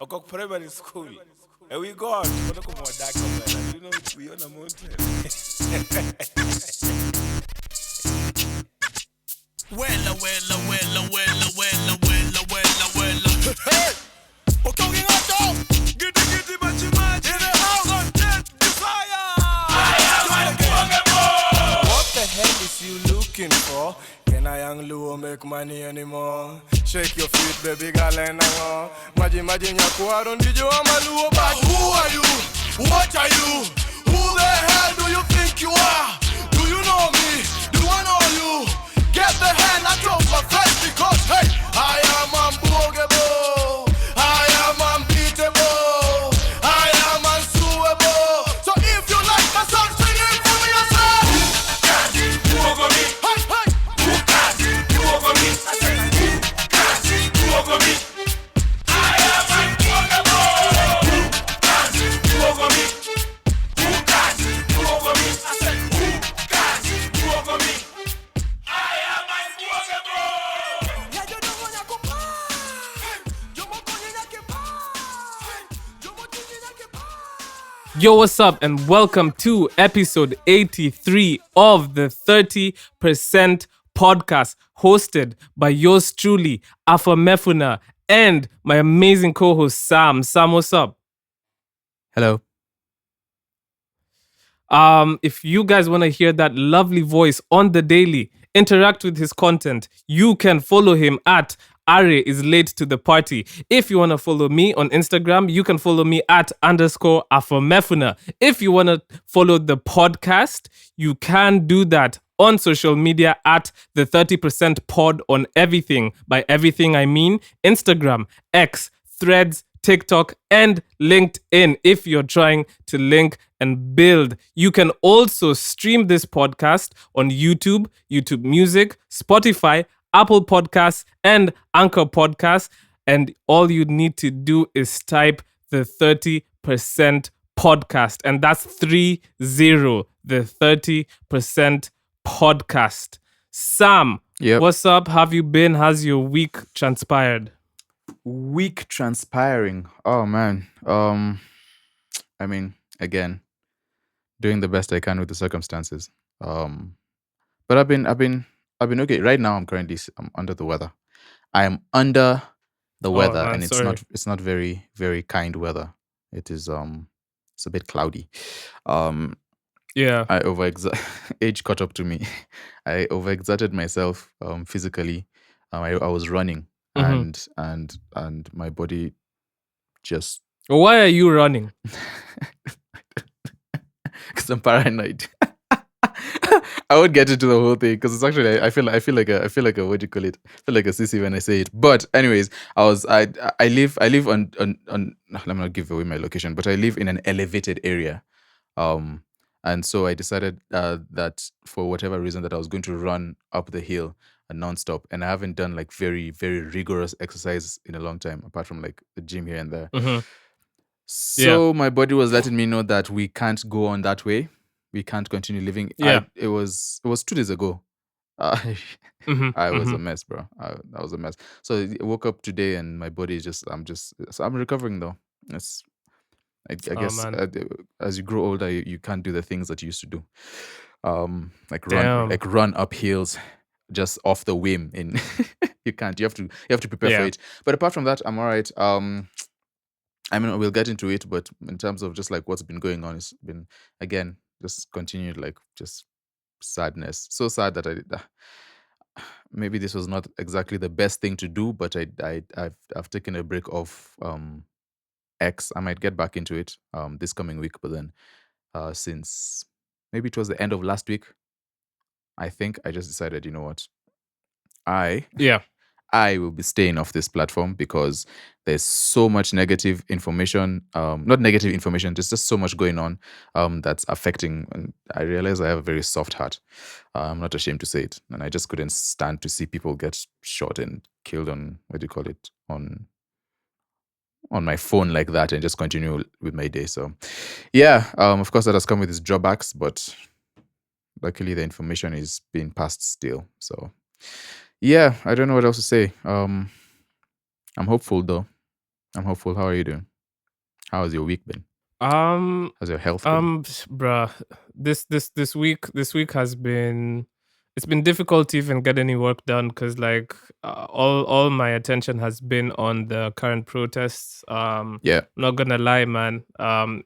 I got primary school. And we go out. We don't come on dark man. You know, we on a mountain. Hey! Talking out Giddy, but you might in the house on death, fire! What the hell is you looking for? Can I young Luo make money anymore? Shake your feet, baby girl, and I'm Imagine your don't did you want my Luo back? Who are you? What are you? Who the hell do you think you are? Do you know me? Do I know you? Get the hand out of my face because, hey, I am unbogable. I am unbeatable. I am unsuable. So if you like my song, sing it for yourself. Who can you over me? Hey, hey. Who can you over me? I said, who can you over me? I am unbogable. Who can you over me? Who can you over me? I said, who can you over me? I am unbogable. Yeah, you don't wanna go Yo, what's up, and welcome to episode 83 of the 30% podcast, hosted by yours truly, Afam, and my amazing co-host Sam. Sam, what's up? Hello. If you guys want to hear that lovely voice on the daily, interact with his content, you can follow him at Are is late to the party. If you want to follow me on Instagram, you can follow me at _Afamefuna. If you want to follow the podcast, you can do that on social media at the 30% pod on everything. By everything, I mean Instagram, X, Threads, TikTok, and LinkedIn. If you're trying to link and build, you can also stream this podcast on YouTube, YouTube Music, Spotify, Apple Podcasts, and Anchor Podcasts. And all you need to do is type the 30% podcast. And that's 30, the 30% podcast. Sam, Yep. what's up? Have you been? How's your week transpired? Week transpiring. Oh man. I mean, again, doing the best I can with the circumstances. But I've been okay. Right now, I'm under the weather. I am under the weather, man, and sorry. it's not very very kind weather. It is it's a bit cloudy. Yeah. I age caught up to me. I overexerted myself physically. I was running, and my body just Why are you running? because I'm paranoid. I won't get into the whole thing because it's actually I feel like a what do you call it? I feel like a sissy when I say it. But anyways, I live on let me not give away my location, but I live in an elevated area. And so I decided that for whatever reason that I was going to run up the hill nonstop, and I haven't done like very very rigorous exercise in a long time, apart from like the gym here and there. Mhm. So my body was letting me know that we can't go on that way. We can't continue living. Yeah. It was 2 days ago. I was a mess, bro. I was a mess. So I woke up today and my body is just I'm recovering though. It's I guess man. as you grow older, you can't do the things that you used to do. Like Damn. run up hills just off the whim. In you can't. You have to prepare for Yeah. it. But apart from that, I'm all right. I mean, we'll get into it, but in terms of just like what's been going on, it's been again just continued like just sadness. So sad that maybe this was not exactly the best thing to do, but I've taken a break off X. I might get back into it this coming week, but then since maybe it was the end of last week, I think I just decided, you know what, Yeah. I will be staying off this platform because there's so much negative information. Not negative information, there's just so much going on that's affecting. And I realize I have a very soft heart. I'm not ashamed to say it. And I just couldn't stand to see people get shot and killed on, what do you call it, on my phone like that and just continue with my day. So yeah, of course that has come with its drawbacks, but luckily the information is being passed still. So yeah, I don't know what else to say. I'm hopeful though. I'm hopeful. How are you doing? How has your week been? Um, How's your health been? bruh, this week has been it's been difficult to even get any work done because like all my attention has been on the current protests. Yeah. Not gonna lie, man.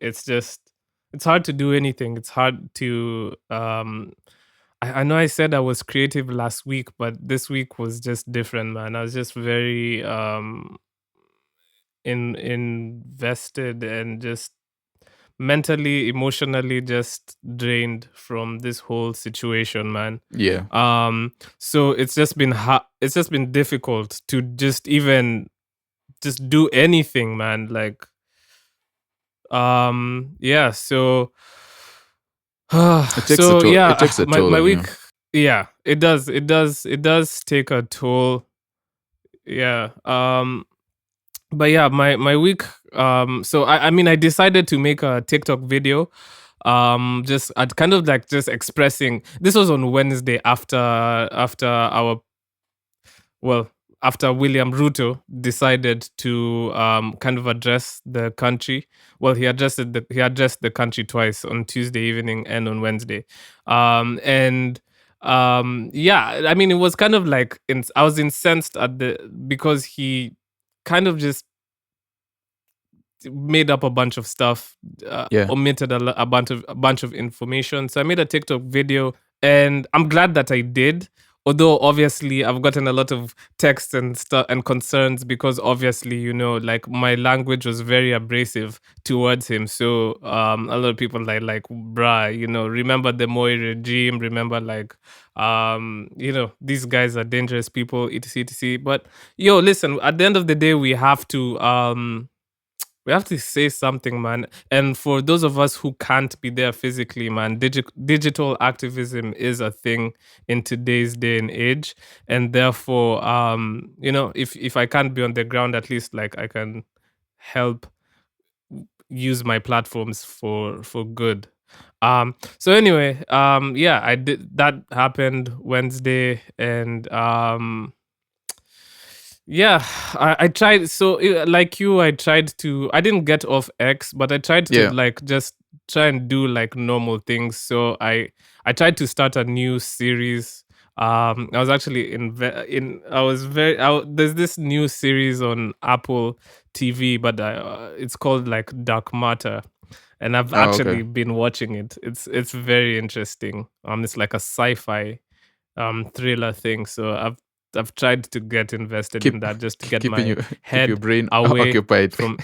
It's hard to do anything. It's hard to I know I said I was creative last week, but this week was just different, man. I was just very invested and just mentally, emotionally just drained from this whole situation, man. Yeah. So it's just been difficult to just even just do anything, man. Like yeah, so It takes a so toll. yeah, It takes a toll my on week, you. yeah, it does take a toll. Yeah. But yeah, my week, so I mean I decided to make a TikTok video, just at kind of like just expressing. This was on Wednesday after our, well, after William Ruto decided to kind of address the country. Well, he addressed the country twice, on Tuesday evening and on Wednesday. And yeah, I mean it was kind of like I was incensed at the because he kind of just made up a bunch of stuff, Yeah. omitted a bunch of information. So I made a TikTok video, and I'm glad that I did. Although obviously I've gotten a lot of texts and stuff and concerns because obviously like my language was very abrasive towards him. So a lot of people like bruh, remember the Moi regime, remember like these guys are dangerous people, etc etc. But yo, listen, at the end of the day we have to say something, man. And for those of us who can't be there physically, man, digital activism is a thing in today's day and age. And therefore, if I can't be on the ground, at least like I can help use my platforms for good. So anyway, yeah, I did that happened Wednesday, and yeah, I tried. So, like you, I didn't get off X, but I tried to Yeah. like just try and do like normal things. So I tried to start a new series. I was actually in. I was very. There's this new series on Apple TV, but it's called like Dark Matter, and I've Oh, okay. actually been watching it. It's very interesting. It's like a sci-fi thriller thing. So I've tried to get invested in Keep that just to get keeping my you keep your head brain away occupied. from,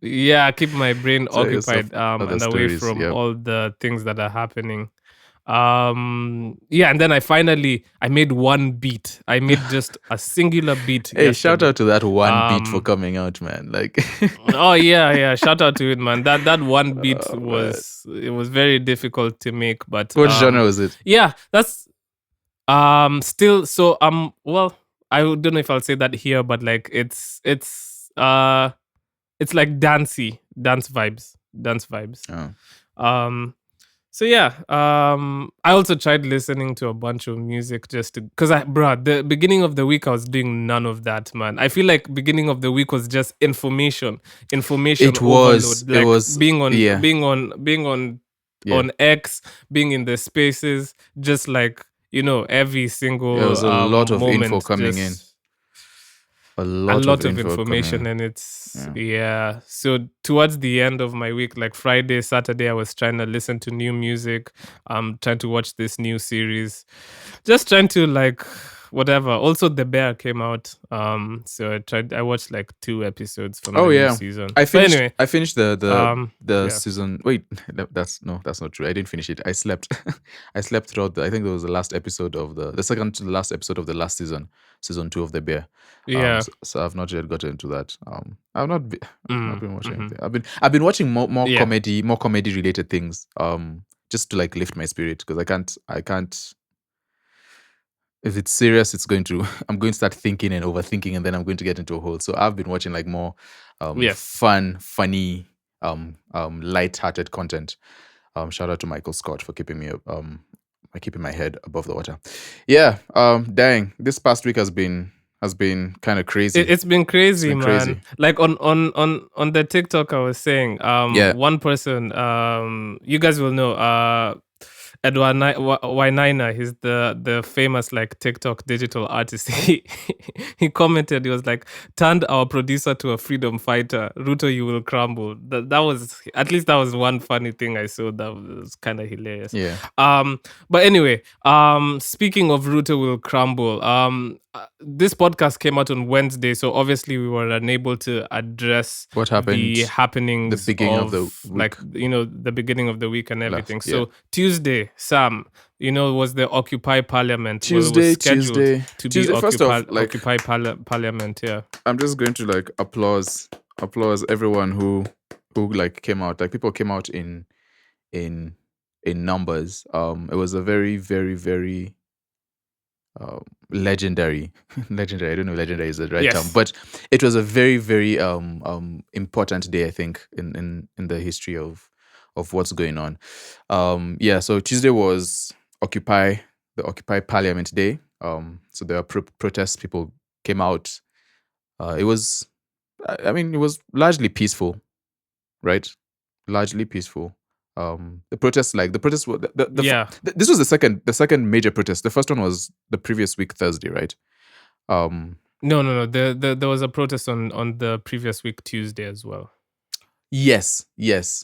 yeah, keep my brain Tell yourself occupied other and away stories. from Yep. all the things that are happening. Yeah, and then I made one beat. I made just a singular beat Hey, shout yesterday. out to that one beat for Um coming out, man. Like, oh yeah, shout out to it, man. That one beat oh man. was very difficult to make, but What genre was it? yeah, that's still, so well, I don't know if I'll say that here, but like it's like dance vibes, dance vibes. Oh. Um so yeah, I also tried listening to a bunch of music just to, because the beginning of the week I was doing none of that, man. I feel like beginning of the week was just information It was. overload, It like was. Yeah. being on Yeah. X, being in the spaces, just like every There single was a lot of info moment, coming in. just A a lot of lot of info coming information. in. And it's, Yeah. yeah, so towards the end of my week, like Friday, Saturday, I was trying to listen to new music, trying to watch this new series, just trying to like whatever. Also The Bear came out, so I watched like 2 episodes from Oh the new yeah. season. I But finished anyway, I finished the yeah. season. Wait, that's not true. I didn't finish it. I slept. I slept throughout I think there was the last episode of the second to the last episode of the last season 2 of The Bear. Yeah. So I've not yet gotten into that. I've not been watching Mhm. anything. I've been watching more Yeah. comedy related things. Just to like lift my spirit, because I can't if it's serious, I'm going to start thinking and overthinking, and then I'm going to get into a hole. So I've been watching like more Yes. fun, funny, light-hearted content. Shout out to Michael Scott for keeping keeping my head above the water. Yeah. Dang, this past week has been has been kind of crazy. It's been crazy, been man. crazy. Like on the TikTok I was saying, Yeah. one person, you guys will know, Wainaina, he's the famous like TikTok digital artist. He commented, he was like, turned our producer to a freedom fighter. Ruto, you will crumble. That was, at least that was one funny thing I saw that was kind of hilarious. Yeah. But anyway, speaking of Ruto will crumble, this podcast came out on Wednesday, so obviously we were unable to address What happened the happenings the beginning of the of week? like, you know, the beginning of the week and everything. Yeah. So Tuesday, Sam, you know, was the Occupy Parliament. Well, it was Tuesday, scheduled Tuesday, to Tuesday. be First off, like, Occupy Parliament. Yeah. I'm just going to like applause everyone who like came out. Like people came out in in numbers. It was a very, very, very legendary legendary. I don't know if legendary is the right term, Yes. but it was a very, very important day, I think, in the history of what's going on. Yeah, so Tuesday was the Occupy Parliament Day. So there were protests, people came out. It was, I mean, it was largely peaceful, right? Largely peaceful. The protests, were Yeah. this was the second major protest. The first one was the previous week Thursday, right? No. There was a protest on the previous week Tuesday as well. Yes,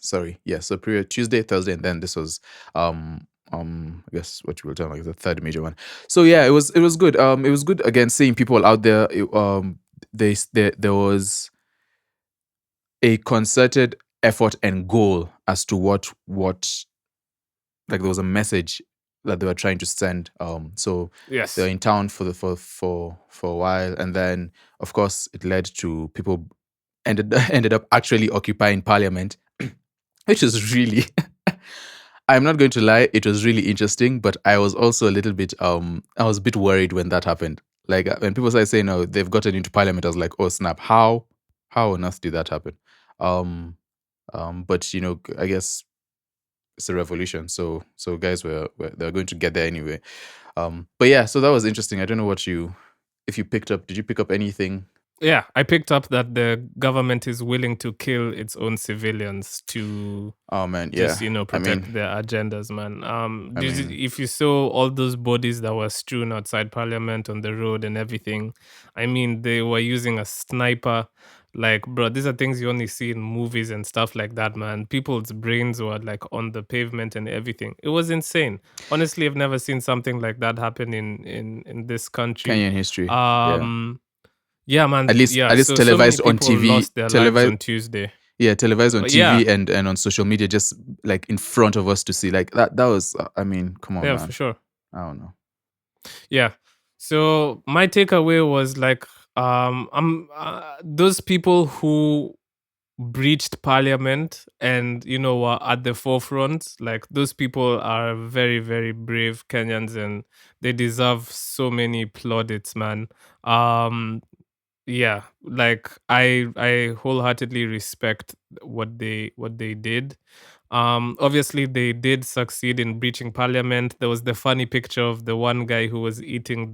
sorry, yes. So previous Tuesday, Thursday, and then this was I guess what you will tell like the third major one. So yeah, it was good. It was good again seeing people out there. There was a concerted effort and goal as to what like there was a message that they were trying to send. So Yes. they were in town for a while, and then of course it led to people ended up actually occupying Parliament, which is really. I'm not going to lie, it was really interesting, but I was also a little bit I was a bit worried when that happened. Like when people started saying, "No, they've gotten into Parliament," I was like, "Oh snap! How on earth did that happen?" But you know, I guess it's a revolution, so guys they're going to get there anyway. But yeah, so that was interesting. I don't know if you picked up. Did you pick up anything? Yeah, I picked up that the government is willing to kill its own civilians to Oh man, yeah. just, you know, protect I mean, their agendas, man. mean- If you saw all those bodies that were strewn outside Parliament on the road and everything, I mean, they were using a sniper. Like, bro, these are things you only see in movies and stuff like that, man. People's brains were like on the pavement and everything. It was insane. Honestly, I've never seen something like that happen in this country. Kenyan history. Yeah. Yeah, man. At least televised so many on people TV. lost their lives on Tuesday. Yeah, televised on But TV yeah. and on social media, just like in front of us to see. Like that was. I mean, come on, Yeah, man. for sure. I don't know. Yeah. So my takeaway was like, those people who breached Parliament and, you know, were at the forefront. Like those people are very, very brave Kenyans, and they deserve so many plaudits, man. Yeah, like I wholeheartedly respect what they did. Obviously they did succeed in breaching Parliament. There was the funny picture of the one guy who was eating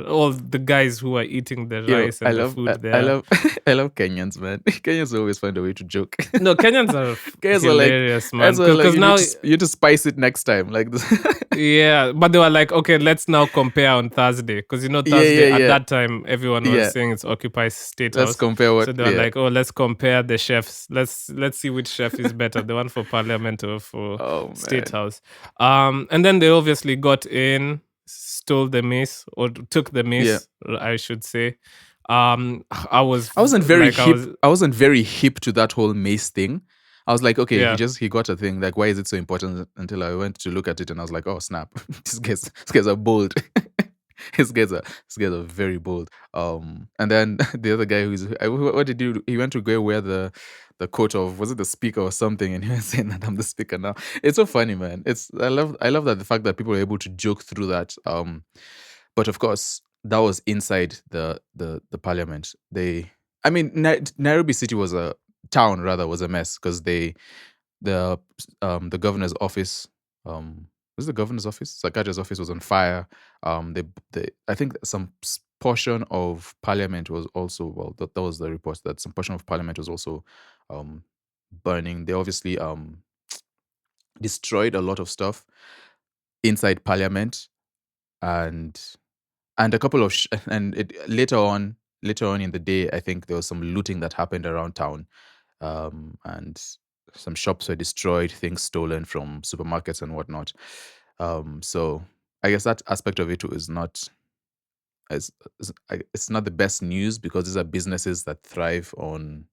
all the guys who were eating the Yo, rice and the food there. I love I love Kenyans, man. Kenyans always find a way to joke. No, Kenyans are Kenyans are like, hilarious, man. like, Because now, you need to spice it next time. Like this. yeah, but they were like, okay, let's now compare on Thursday, because you know Yeah, Thursday yeah, at yeah. that time everyone was Yeah. saying it's Occupy State Let's House. compare what. So they were yeah. like, oh, let's compare the chefs. Let's see which chef is better, the one for Parliament or for Oh, State man. House. And then they obviously got in, stole the mace, or took the mace, I should say. I wasn't very like, hip. I wasn't very hip to that whole mace thing. I was like, okay, Yeah. he got a thing. Like, why is it so important? Until I went to look at it and I was like, oh snap, these guys are bold. These guys are very bold. And then the other guy what did he do? He went to go wear the coat of, was it the speaker or something, and he was saying that I'm the speaker now. It's so funny, man. I love that, the fact that people are able to joke through that. But of course, that was inside the Parliament. Nairobi City was a town, rather, was a mess, because the governor's office, was it the governor's office? Sakaja's office was on fire. I think some portion of parliament was also, well, that was the report, that some portion of parliament was also burning. They obviously destroyed a lot of stuff inside parliament, and a couple of later on in the day, I think there was some looting that happened around town, and some shops were destroyed, things stolen from supermarkets and whatnot. So I guess that aspect of it is not it's not the best news, because these are businesses that thrive on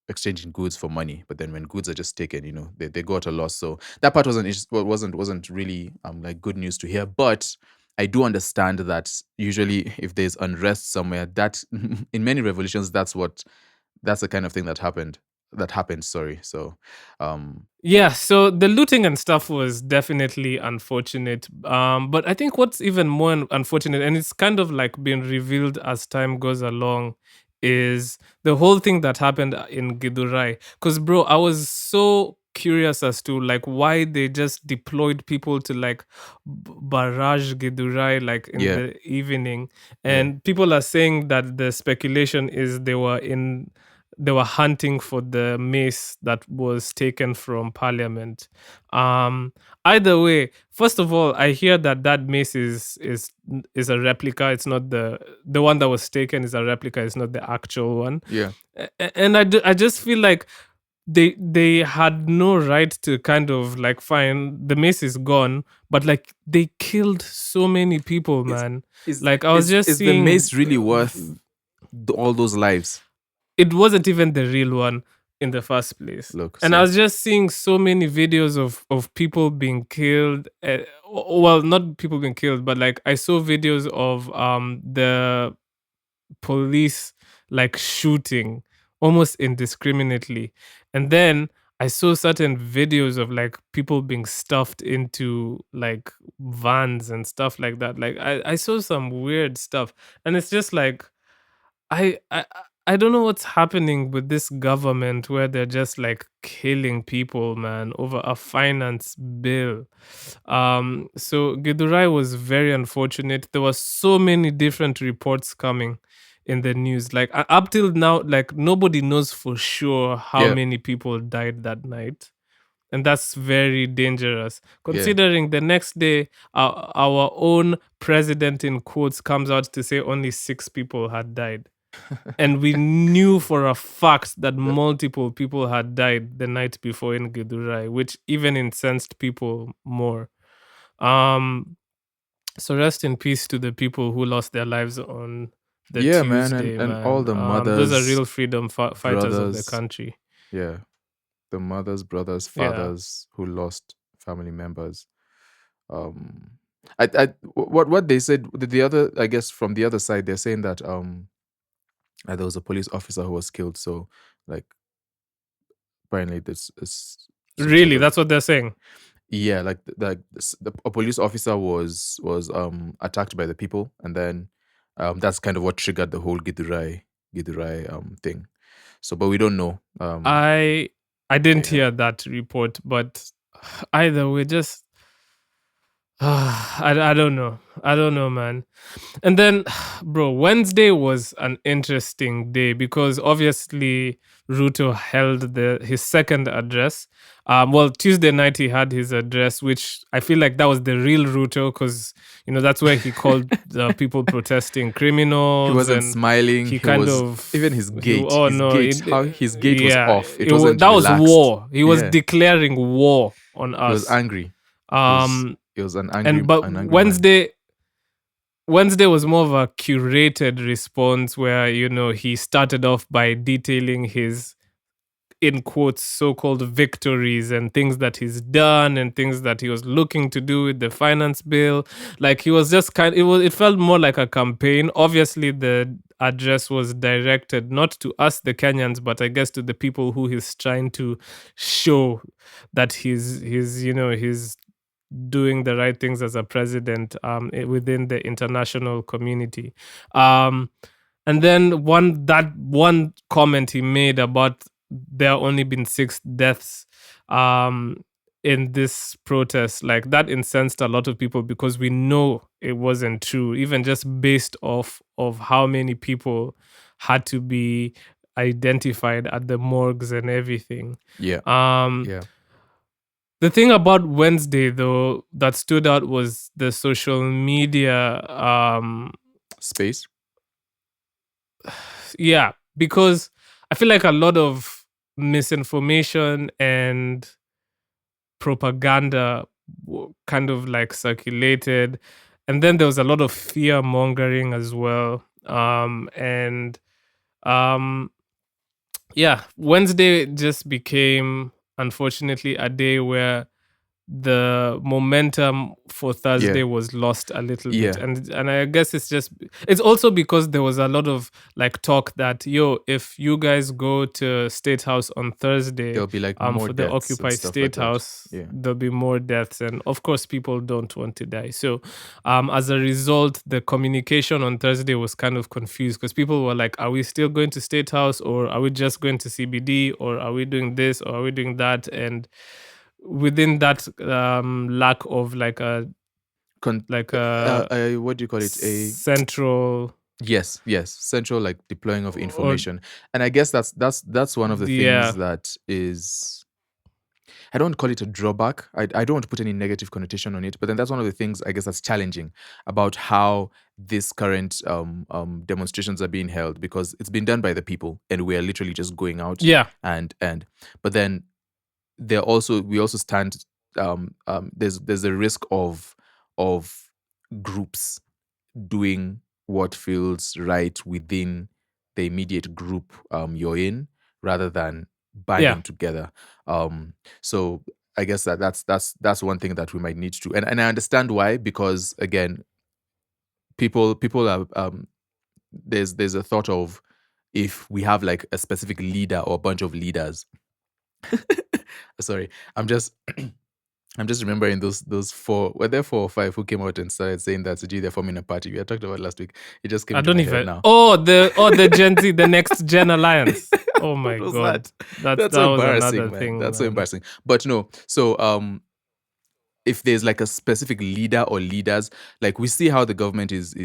exchanging goods for money. But then when goods are just taken, they go at a loss. So that part wasn't really like good news to hear. But I do understand that usually if there's unrest somewhere, that in many revolutions, that's the kind of thing that happened. Sorry. So Yeah, so the looting and stuff was definitely unfortunate. But I think what's even more unfortunate, and it's kind of like been revealed as time goes along, is the whole thing that happened in Gidurai. Because, bro, I was so curious as to like why they just deployed people to like barrage Gidurai like in yeah, the evening, yeah, and people are saying that the speculation is they were hunting for the mace that was taken from parliament. Either way, first of all, I hear that mace is a replica. It's not the one that was taken is a replica. It's not the actual one. yeah. And I just feel like they had no right to kind of like, fine, the mace is gone, but like they killed so many people, Is man. is Like I was just is the seeing mace really worth all those lives? it wasn't even the real one in the first place. Look, And I so was just seeing so many videos of people being killed. Well, not people being killed, but like I saw videos of the police like shooting almost indiscriminately. And then I saw certain videos of like people being stuffed into like vans and stuff like that. Like I saw some weird stuff. And it's just like I I I don't know what's happening with this government where they're just like killing people, man, over a finance bill. So Gidurai was very unfortunate. There were so many different reports coming in the news. Like up till now, like nobody knows for sure how yeah, many people died that night. And that's very dangerous, yeah. considering the next day, our own president, in quotes, comes out to say only 6 people had died. And we knew for a fact that multiple people had died the night before in Gidurai, which even incensed people more. Um, so rest in peace to the people who lost their lives on the Yeah, man, Tuesday, and all man. the Those are mothers, real freedom fighters of the brothers, country. yeah, the mothers, brothers, Yeah. fathers who lost family members. Um, what they said, the other, I guess, from the other side, they're saying that there was a police officer who was killed. So, like, apparently, this is some sort Really, of, that's what they're saying. yeah, like a police officer was attacked by the people, and then that's kind of what triggered the whole Gidurai thing. So, but we don't know. I didn't Yeah, hear that report, but either way, just I don't know. I don't know, man. And then, bro, Wednesday was an interesting day because obviously Ruto held his second address. Well, Tuesday night he had his address, which I feel like that was the real Ruto because that's where he called the people protesting he criminals, wasn't and smiling. he He kind was, of even his gait, oh no, how his gait was yeah, off. It wasn't that was relaxed. war. He was Yeah, declaring war on he was us. angry. Um, He was an but angry man. Wednesday was more of a curated response where, he started off by detailing his, in quotes, so-called victories and things that he's done and things that he was looking to do with the finance bill. Like he was just it felt more like a campaign. Obviously, the address was directed not to us, the Kenyans, but I guess to the people who he's trying to show that he's doing the right things as a president within the international community. And then one comment he made about there only been 6 deaths in this protest. Like that incensed a lot of people because we know it wasn't true, even just based off of how many people had to be identified at the morgues and everything. Yeah. Um, Yeah. the thing about Wednesday, though, that stood out was the social media. Space. Yeah, because I feel like a lot of misinformation and propaganda kind of like circulated, and then there was a lot of fear mongering as well. And yeah, Wednesday just became, unfortunately, a day where the momentum for Yeah. Thursday was lost a little bit. Yeah. And I guess it's also because there was a lot of like talk that, yo, if you guys go to State House on Thursday, There'll be like more for the deaths and Occupy stuff like State that. House, Yeah. there'll be more deaths, and of course people don't want to die. So as a result, the communication on Thursday was kind of confused because people were like, are we still going to State House, or are we just going to CBD, or are we doing this, or are we doing that? And within that lack of like a What do you call it? A central, Yes, central like deploying of or information. And I guess that's one of the things yeah, that is, I don't call it a drawback. I don't want to put any negative connotation on it, but then that's one of the things I guess that's challenging about how this current demonstrations are being held, because it's been done by the people and we are literally just going out yeah, and but then we also stand, there's a risk of groups doing what feels right within the immediate group you're in, rather than yeah. banding together. So I guess that's one thing that we might need to, and I understand why, because again, people are, there's a thought of, if we have like a specific leader or a bunch of leaders. Sorry, I'm just I'm just remembering those four, were there 4 or 5 who came out and started saying that, gee, they're forming a party. We had talked about it last week. It just came I into don't my head even. now. The Gen Z, the Next Gen Alliance. Oh my What was god, that? That's that so was embarrassing, another man. thing, That's so man. embarrassing. But no, so if there's like a specific leader or leaders, like we see how the government is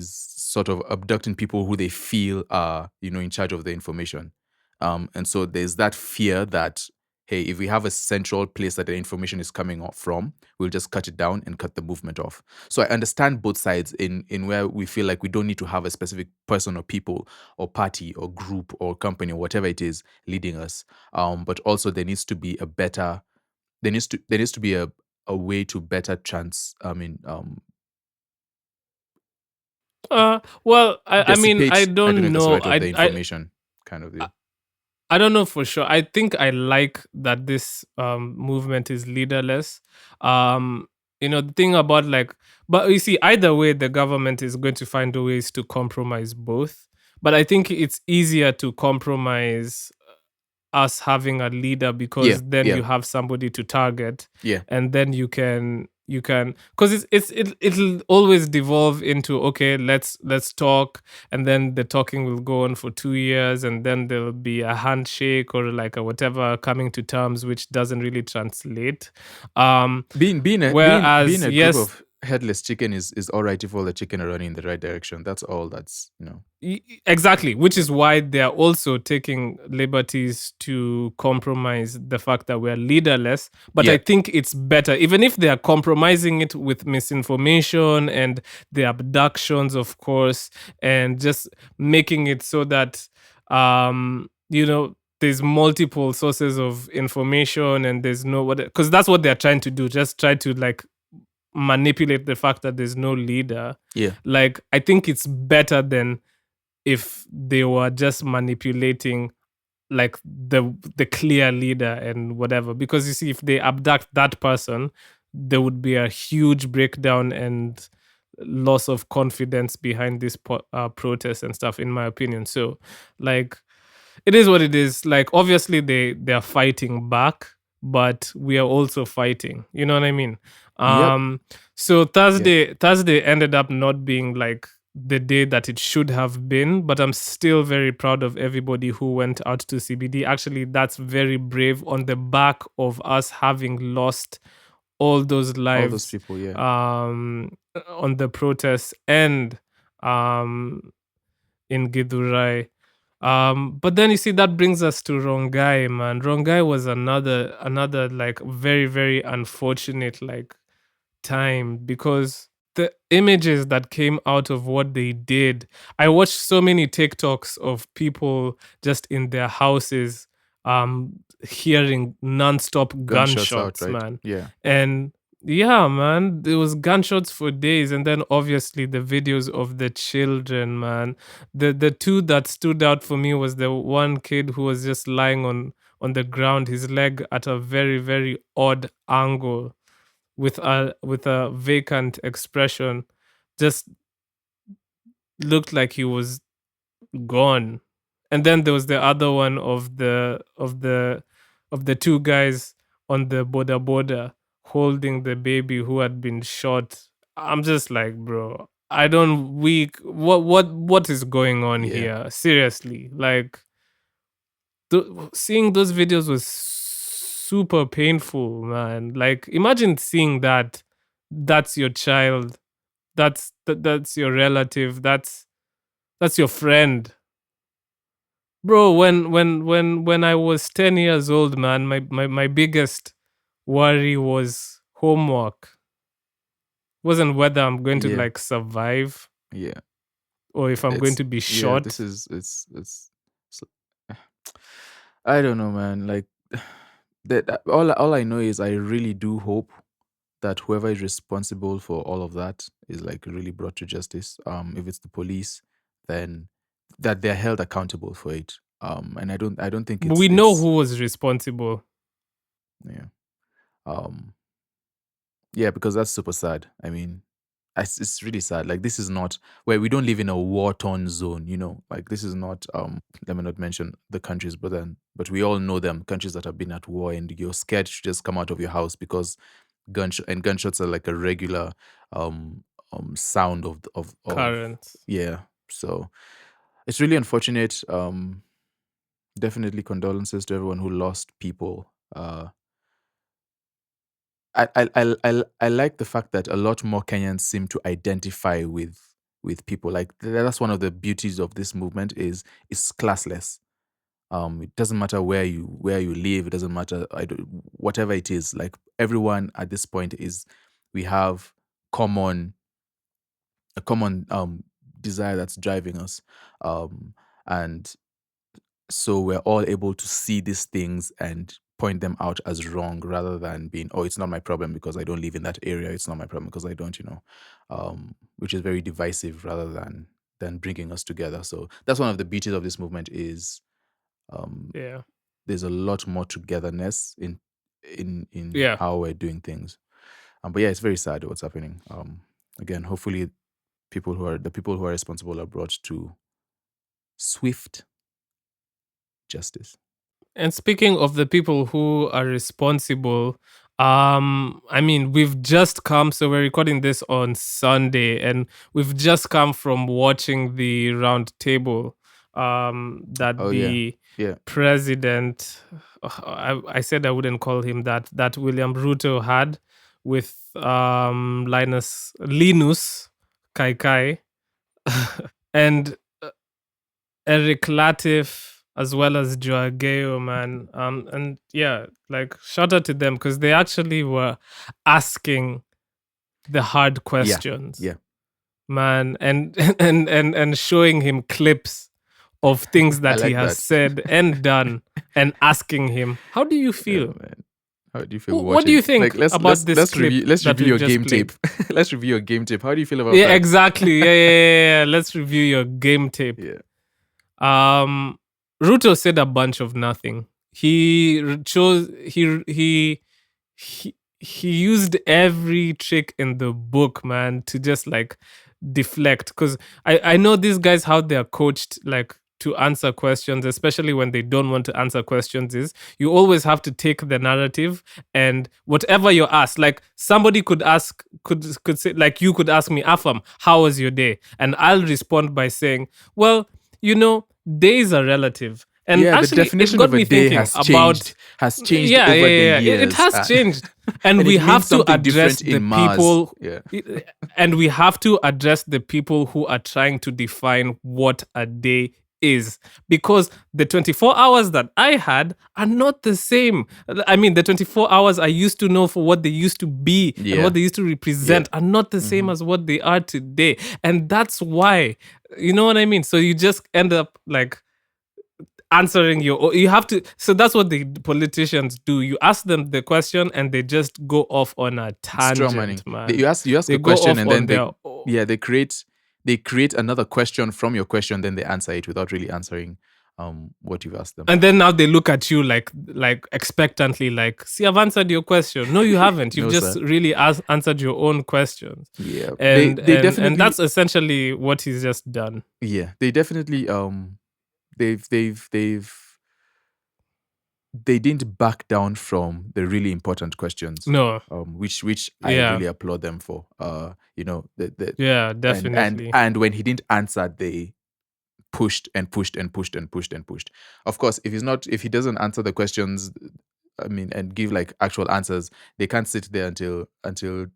sort of abducting people who they feel are, in charge of the information. And so there's that fear that, hey, if we have a central place that the information is coming off from, we'll just cut it down and cut the movement off. So I understand both sides in where we feel like we don't need to have a specific person or people or party or group or company or whatever it is leading us. But also there needs to be a way to better Well, I mean, I dissipate, I don't know don't if that's the know. right word, the information kind of deal. I don't know for sure. I think I like that this movement is leaderless. The thing about like, but you see, either way, the government is going to find ways to compromise both. But I think it's easier to compromise us having a leader Yeah, because then yeah, you have somebody to target, yeah, and then you can because it'll always devolve into, okay, let's talk, and then the talking will go on for 2 years, and then there'll be a handshake or like a whatever coming to terms, which doesn't really translate. Being Whereas, a group yes, of headless chicken is all right if all the chicken are running in the right direction. That's all. Exactly, which is why they are also taking liberties to compromise the fact that we're leaderless. But I Yeah, think it's better, even if they are compromising it with misinformation and the abductions, of course, and just making it so that there's multiple sources of information, and there's no what, because that's what they're trying to do, just try to like manipulate the fact that there's no leader. yeah, Like, I think it's better than if they were just manipulating like the clear leader and whatever, because you see, if they abduct that person, there would be a huge breakdown and loss of confidence behind this protest and stuff, in my opinion. So like, it is what it is. Like, obviously they're fighting back, but we are also fighting, you know what I mean? yep, So yeah, Thursday ended up not being like the day that it should have been, but I'm still very proud of everybody who went out to CBD. Actually, that's very brave on the back of us having lost all those All those lives people, yeah. on the protests and um, in Githurai. But then you see that brings us to Rongai, man. Rongai was another like very, very unfortunate like time because the images that came out of what they did. I watched so many TikToks of people just in their houses hearing non-stop Gunshots out, gunshots, right? man. Yeah. And yeah, man, there was gunshots for days, and then obviously the videos of the children, man. The two that stood out for me was the one kid who was just lying on the ground, his leg at a very, very odd angle with a vacant expression, just looked like he was gone. And then there was the other one of the two guys on the border holding the baby who had been shot. I'm just like, bro, I don't weak what is going on Yeah. here? Seriously. Like seeing those videos was super painful, man. Like imagine seeing that. That's your child. That's your relative. That's your friend. Bro, when I was 10 years old, man, my biggest worry was homework. Wasn't whether I'm going to Yeah. like survive Yeah. or if I'm going It's to be yeah, shot. this is it's I don't know, man. Like all I know is I really do hope that whoever is responsible for all of that is like really brought to justice. If it's the police, then that they're held accountable for it. And I don't think But it's we know it's who was responsible. yeah. Um, yeah, because that's super sad. I mean, it's really sad. Like this is not where we don't live in a war-torn zone, you know. Like this is not let me not mention the countries, but we all know them, countries that have been at war and you're scared to just come out of your house because gunshots are like a regular sound of Current. yeah. So it's really unfortunate. Definitely condolences to everyone who lost people. I like the fact that a lot more Kenyans seem to identify with people. Like that's one of the beauties of this movement is it's classless. It doesn't matter where you live. It doesn't matter whatever it is. Like everyone at this point is we have common a common desire that's driving us, and so we're all able to see these things and point them out as wrong rather than being, oh, it's not my problem because I don't live in that area. It's not my problem because I don't, which is very divisive rather than bringing us together. So that's one of the beauties of this movement is Yeah. there's a lot more togetherness in Yeah. how we're doing things. But yeah, it's very sad what's happening. Again, hopefully the people who are responsible are brought to swift justice. And speaking of the people who are responsible, I mean, we've just come, so we're recording this on Sunday, and we've just come from watching the round table that Oh yeah. the Yeah. president, I said I wouldn't call him that William Ruto had with Linus Kaikai and Eric Latiff as well as Joe Ageyo, man. And yeah, like shout out to them because they actually were asking the hard questions, Yeah. man, and and showing him clips of things I that he like has that. said and done, and asking him, "How do you Yeah, feel? man. How do you feel What do you watching? Like think about this clip let's that review we've your just game played?" tape. Let's review your game tape. How do you feel about Yeah, that? exactly. Yeah. Let's review your game tape. Yeah. Ruto said a bunch of nothing. He chose he used every trick in the book, man, to just like deflect. Because I know these guys how they're coached like to answer questions, especially when they don't want to answer questions, is you always have to take the narrative and whatever you're asked, like somebody could say, like you could ask me, Afam, how was your day? And I'll respond by saying, well, days are relative. And Yeah, the actually, it definition got of a me day thinking has about. changed Yeah, over the yeah. years. It has changed. And and we it have means to something address different the in Mars. people. Yeah. And we have to address the people who are trying to define what a day is, because the 24 hours that I had are not the same. I mean, the 24 hours I used to know for what they used to be and Yeah. what they used to represent are not the same as what they are today. And that's why, you know what I mean? So you just end up like answering you have to. So that's what the politicians do. You ask them the question and they just go off on a Strawmanning. tangent, man. You ask They a go question off and on then their they create another question from your question, then they answer it without really answering what you've asked them. and then now they look at you like expectantly, like, see, I've answered your question. No, you haven't. You've No, just sir. really answered your own questions. Yeah. And they definitely and that's essentially what he's just done. Yeah, they definitely they didn't back down from the really important questions. No. Which I Yeah. really applaud them for. The Yeah, definitely. and when he didn't answer, they pushed and pushed and pushed and pushed and pushed. Of course, if he doesn't answer the questions, I mean, and give like actual answers, they can't sit there until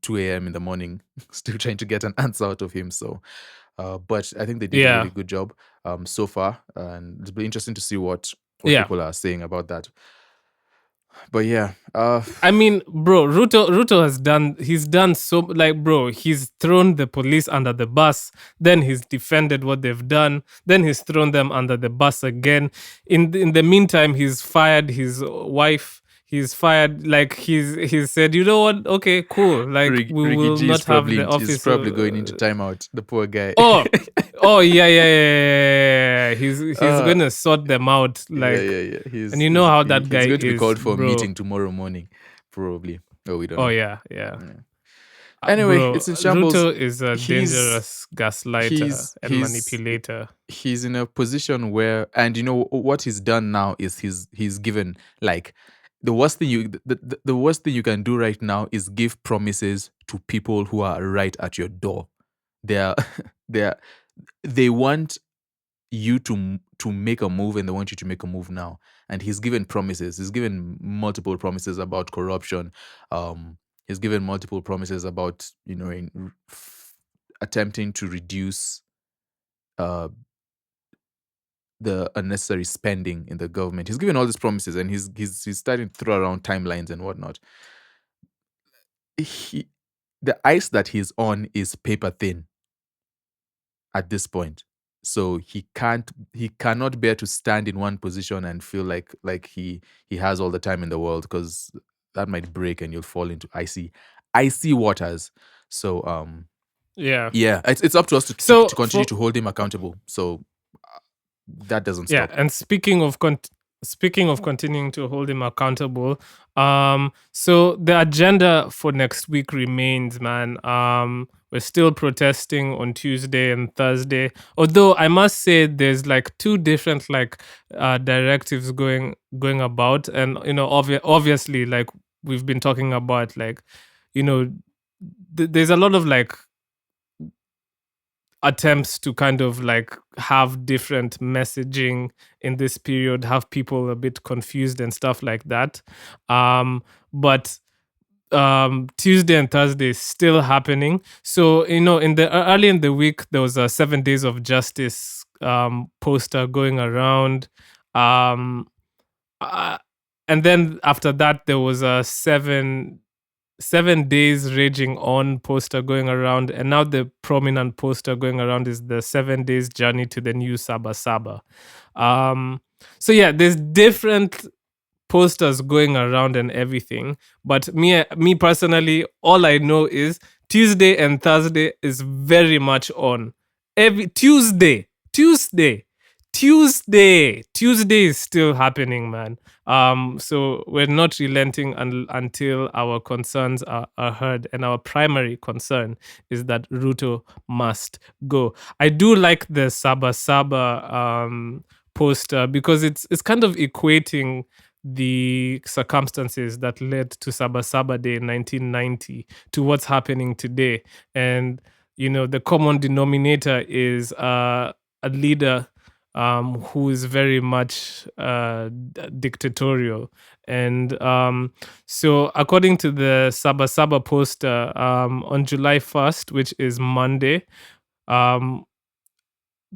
2 a.m. in the morning still trying to get an answer out of him. So but I think they did a Yeah. really good job so far, and it'll be interesting to see what Yeah. people are saying about that. But yeah, I mean, bro, Ruto he's done so, like, bro, he's thrown the police under the bus, then he's defended what they've done, then he's thrown them under the bus again. In the meantime, he's fired his wife. He's fired, like, he's said, you know what? Okay, cool. Like, we will Ricky G not have the office. is probably going into timeout. The poor guy. Oh yeah. He's gonna sort them out, like. yeah. And you know how that guy he's going to be is, called for a bro. meeting tomorrow morning, probably. Oh, we don't know. Oh yeah. Anyway, Bro, it's in shambles. Ruto is a He's- dangerous gaslighter and manipulator. He's in a position where, and you know what he's done now is he's given, like, the worst thing you can do right now is give promises to people who are right at your door. They want you to make a move, and they want you to make a move now. And he's given promises. He's given multiple promises about corruption. He's given multiple promises about attempting to reduce the unnecessary spending in the government. He's given all these promises, and he's starting to throw around timelines and whatnot. The ice that he's on is paper thin at this point. So he cannot bear to stand in one position and feel like he has all the time in the world, because that might break and you'll fall into icy waters. So Yeah. it's up to us to continue to hold him accountable. So that doesn't stop. Yeah, and speaking of continuing to hold him accountable, so the agenda for next week remains, man. We're still protesting on Tuesday and Thursday. Although I must say there's like two different directives going about, and obviously, like we've been talking about, like, there's a lot of like attempts to kind of like have different messaging in this period, have people a bit confused and stuff like that. But Tuesday and Thursday is still happening. So early in the week there was a 7 days of justice poster going around, and then after that there was a 7 days raging on poster going around, and now the prominent poster going around is the 7 days journey to the new Saba Saba. So yeah, there's different posters going around and everything, but me personally, all I know is Tuesday and Thursday is very much on. Every Tuesday is still happening, man. So we're not relenting until our concerns are heard, and our primary concern is that Ruto must go. I do like the Saba Saba poster because it's kind of equating the circumstances that led to Saba Saba Day in 1990 to what's happening today. And, the common denominator is a leader who is very much dictatorial. And so, according to the Saba Saba poster, on July 1st, which is Monday, um,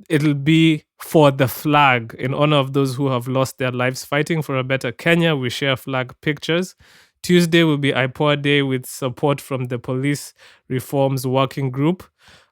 it'll be for the flag in honor of those who have lost their lives fighting for a better Kenya. We share flag pictures. Tuesday will be IPOA Day with support from the Police Reforms Working Group.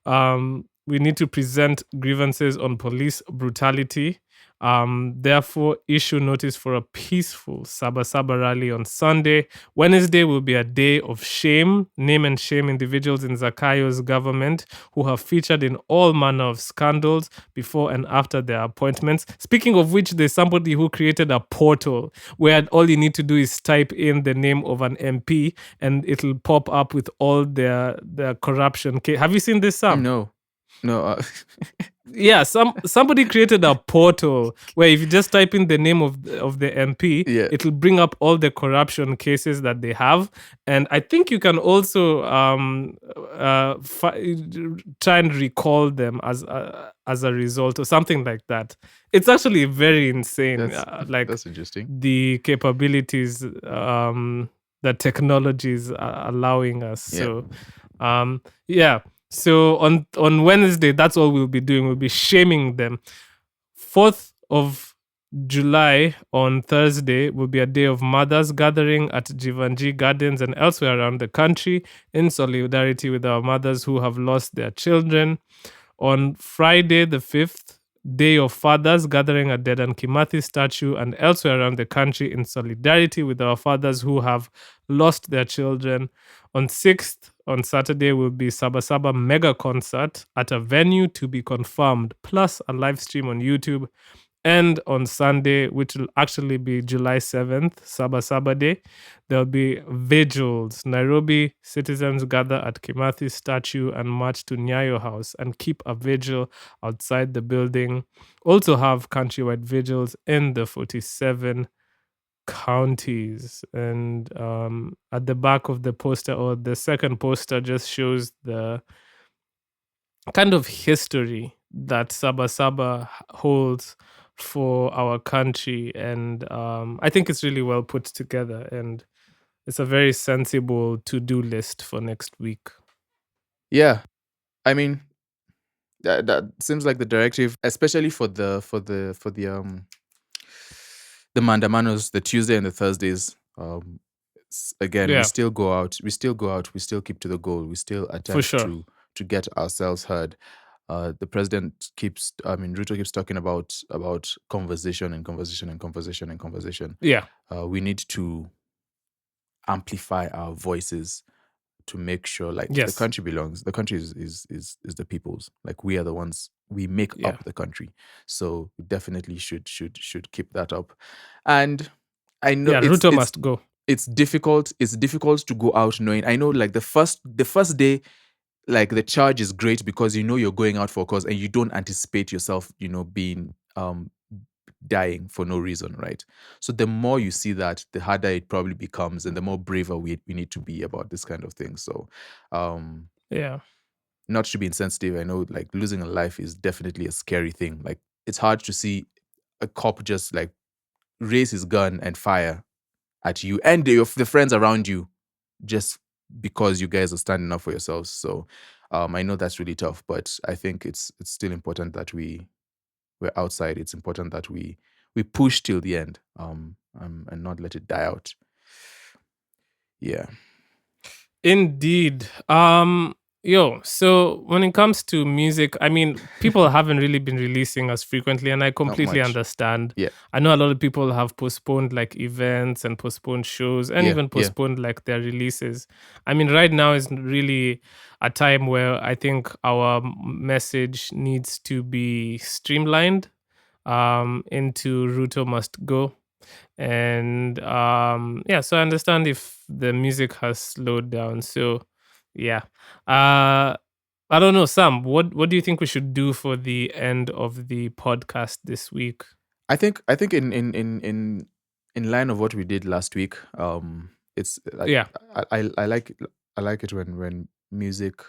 We need to present grievances on police brutality. Therefore, issue notice for a peaceful Saba Saba rally on Sunday. Wednesday will be a day of shame. Name and shame individuals in Zakayo's government who have featured in all manner of scandals before and after their appointments. Speaking of which, there's somebody who created a portal where all you need to do is type in the name of an MP and it'll pop up with all their corruption. Have you seen this, Sam? No. Yeah, somebody created a portal where if you just type in the name of the MP, Yeah. it'll bring up all the corruption cases that they have, and I think you can also try and recall them as a result or something like that. It's actually very insane. That's interesting. The capabilities that technology is allowing us. Yeah. So, yeah. So on Wednesday, that's all we'll be doing. We'll be shaming them. 4th of July on Thursday will be a day of mothers gathering at Jivanji Gardens and elsewhere around the country in solidarity with our mothers who have lost their children. On Friday, the 5th, Day of Fathers gathering at Dedan Kimathi statue and elsewhere around the country in solidarity with our fathers who have lost their children. On 6th, on Saturday, will be Saba Saba mega concert at a venue to be confirmed, plus a live stream on YouTube. And on Sunday, which will actually be July 7th, Saba Saba Day, there'll be vigils. Nairobi citizens gather at Kimathi statue and march to Nyayo House and keep a vigil outside the building. Also have countrywide vigils in the 47 counties. And at the back of the poster, or the second poster, just shows the kind of history that Saba Saba holds for our country. And I think it's really well put together, and it's a very sensible to-do list for next week. Yeah. I mean, that seems like the directive, especially for the mandamanos, the Tuesday and the Thursdays. Again, Yeah. we still go out, we still keep to the goal, we still attempt sure. to get ourselves heard. The president Ruto keeps talking about conversation and conversation and conversation and conversation. Yeah. We need to amplify our voices to make sure, like, Yes. the country belongs. The country is the people's. Like, we are the ones, we make Yeah. up the country. So we definitely should keep that up. And I know Yeah, Ruto must go. it's difficult. It's difficult to go out knowing. I know, like, the first day, like, the charge is great because you're going out for a cause and you don't anticipate yourself, being dying for no reason, right? So the more you see that, the harder it probably becomes, and the more braver we need to be about this kind of thing. So, Yeah. not to be insensitive, I know, like, losing a life is definitely a scary thing. Like, it's hard to see a cop just, like, raise his gun and fire at you and the friends around you just because you guys are standing up for yourselves. So I know that's really tough, but I think it's still important that we're outside. It's important that we push till the end, and not let it die out. Yeah. Indeed. So when it comes to music, I mean, people haven't really been releasing as frequently, and I completely much. understand. Yeah. I know a lot of people have postponed like events and postponed shows and Yeah, even yeah. postponed like their releases. I mean, right now is really a time where I think our message needs to be streamlined into Ruto must go. And so I understand if the music has slowed down. So yeah. I don't know, Sam, what do you think we should do for the end of the podcast this week? I think in line of what we did last week, it's like Yeah. I like it when music.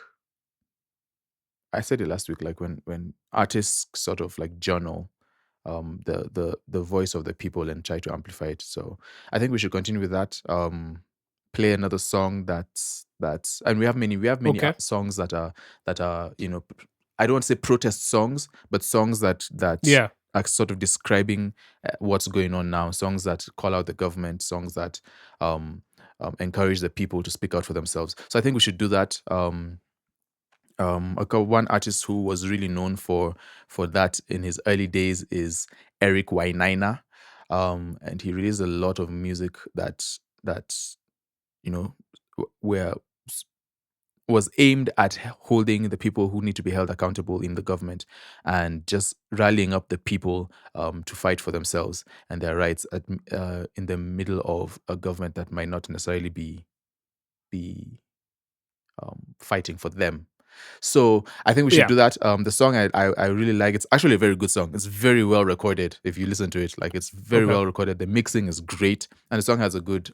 I said it last week, like when artists sort of like journal the voice of the people and try to amplify it. So I think we should continue with that. Play another song that's and we have many Okay. songs that are I don't want to say protest songs, but songs that Yeah. are sort of describing what's going on now. Songs that call out the government. Songs that encourage the people to speak out for themselves. So I think we should do that. One artist who was really known for that in his early days is Eric Wainaina, and he released a lot of music that you know were was aimed at holding the people who need to be held accountable in the government and just rallying up the people to fight for themselves and their rights in the middle of a government that might not necessarily be fighting for them. So I think we should Yeah. do that. The song I really like. It's actually a very good song. It's very well recorded. If you listen to it, like it's very Okay. well recorded. The mixing is great, and the song has a good,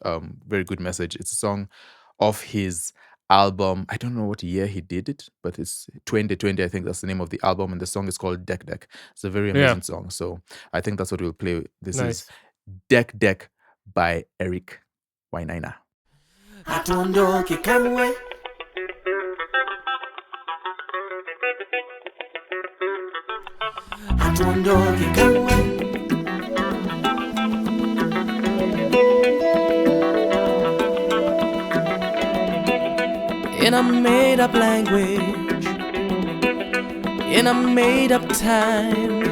very good message. It's a song off his album. I don't know what year he did it, but it's 2020. I think that's the name of the album, and the song is called Deck Deck. It's a very Yeah. amazing song. So I think that's what we'll play. This is Nice. Deck Deck by Eric Wainaina. Hatuondoki kamwe, hatuondoki kamwe. In a made-up language, in a made-up time,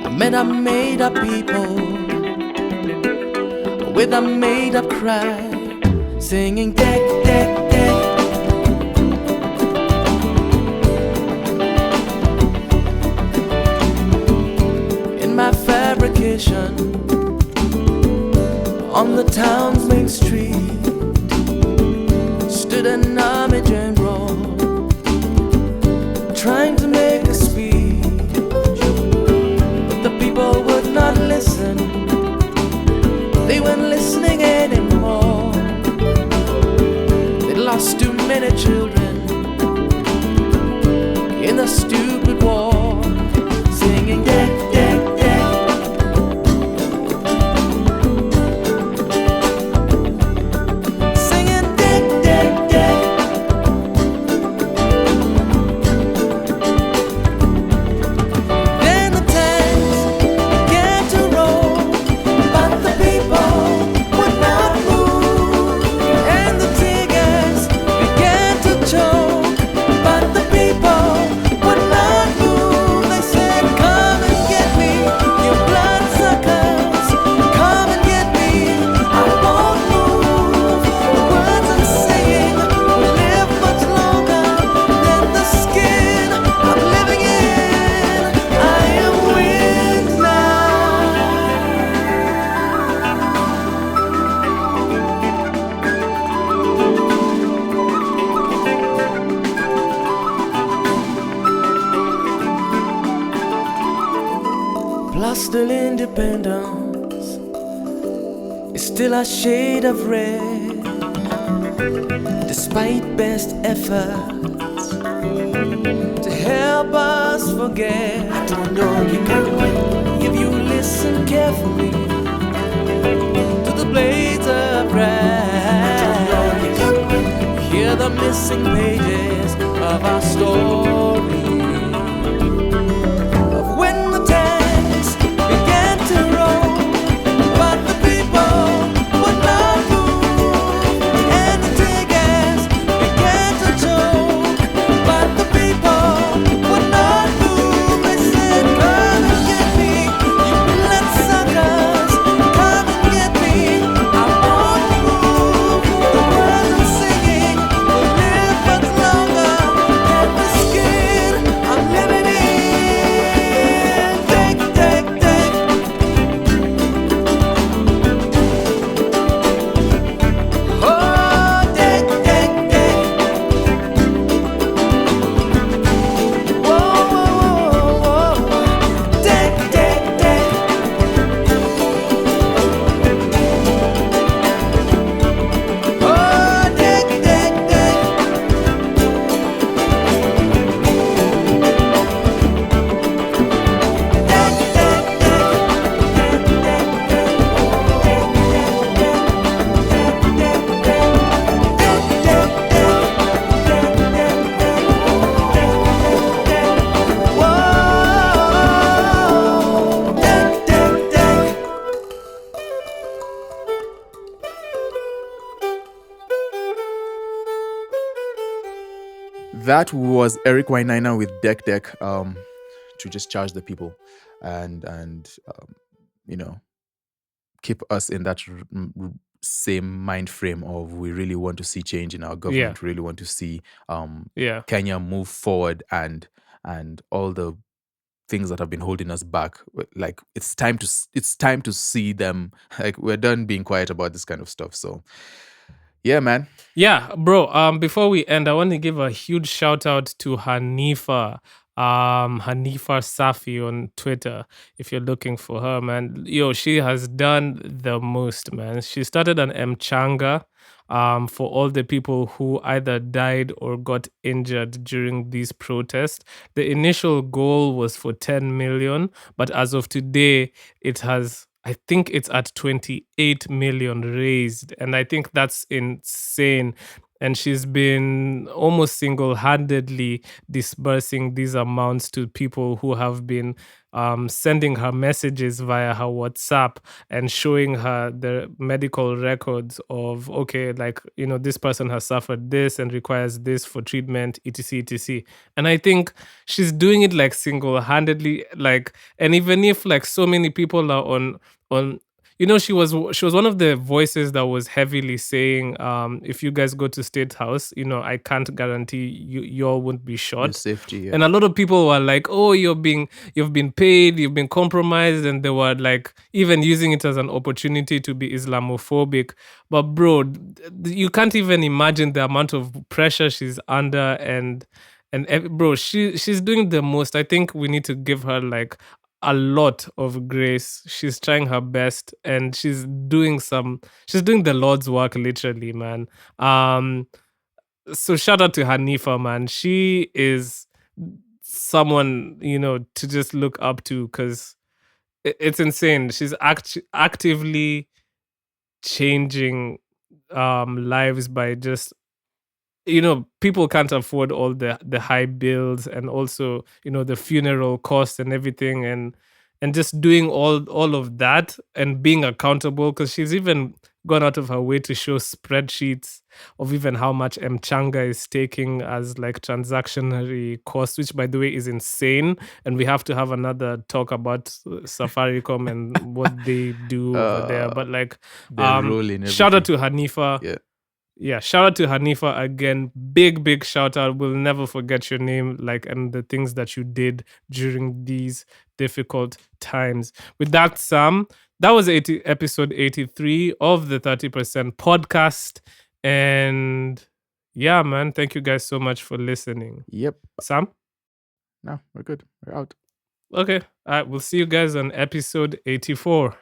I met a made-up people with a made-up cry, singing deck, deck, deck. In my fabrication, on the town's main street, stood an army general, trying to make a speech, but the people would not listen. They weren't listening anymore. They lost too many children in the stupid war, singing deck, deck, deck. Singing deck, deck, deck. Then the tanks began to roll, but the people would not move, and the tear gas began to choke, but the people would not move. They said, "Come and get me, you bloodsuckers! Come and get me, I won't move." The words I'm saying will live much longer than the skin I'm living in. I am with now. Plus still independence is still a shade of red, despite best efforts to help us forget. I don't know you can wait if you listen carefully to the blades of grass. Hear the missing pages of our story, of when the tanks began to roll, but the people would not move, and the tear gas began to choke, but the people would not move. They said, "Come and get me, you bloodsuckers! Come and get me, I won't move." The words I'm singing will live much longer than the skin that was Eric Wainaina with Deck to just charge the people and you know, keep us in that same mind frame of we really want to see change in our government, really want to see Kenya move forward and all the things that have been holding us back. Like it's time to see them. Like we're done being quiet about this kind of stuff. So yeah, man. Yeah, bro. Before we end, I want to give a huge shout out to Hanifa. Hanifa Safi on Twitter. If you're looking for her, man, she has done the most, man. She started an Mchanga for all the people who either died or got injured during these protests. The initial goal was for 10 million, but as of today, I think it's at 28 million raised. And I think that's insane. And she's been almost single-handedly disbursing these amounts to people who have been sending her messages via her WhatsApp and showing her the medical records of, okay, like, this person has suffered this and requires this for treatment, etc, etc. And I think she's doing it like single-handedly, like, and even if like so many people are on she was one of the voices that was heavily saying, if you guys go to State House, I can't guarantee you all won't be shot. Your safety, yeah. And a lot of people were like, oh, you've been paid, you've been compromised, and they were like even using it as an opportunity to be Islamophobic. But bro, you can't even imagine the amount of pressure she's under, and bro, she's doing the most. I think we need to give her like a lot of grace. She's trying her best, and she's doing the Lord's work, literally, man. So shout out to Hanifa, man. She is someone to just look up to, because it's insane. She's actively changing lives by just people can't afford all the high bills, and also the funeral costs and everything, and just doing all of that and being accountable, because she's even gone out of her way to show spreadsheets of even how much Mchanga is taking as like transactionary cost, which by the way is insane. And we have to have another talk about Safaricom and what they do over there. But like, their role in shout out to everything. Hanifa. Yeah, shout out to Hanifa again. Big shout out. We'll never forget your name, like, and the things that you did during these difficult times. With that, Sam, that was episode 83 of the 30% podcast. And yeah, man, thank you guys so much for listening. Yep. Sam? No, we're good. We're out. Okay. All right, we'll see you guys on episode 84.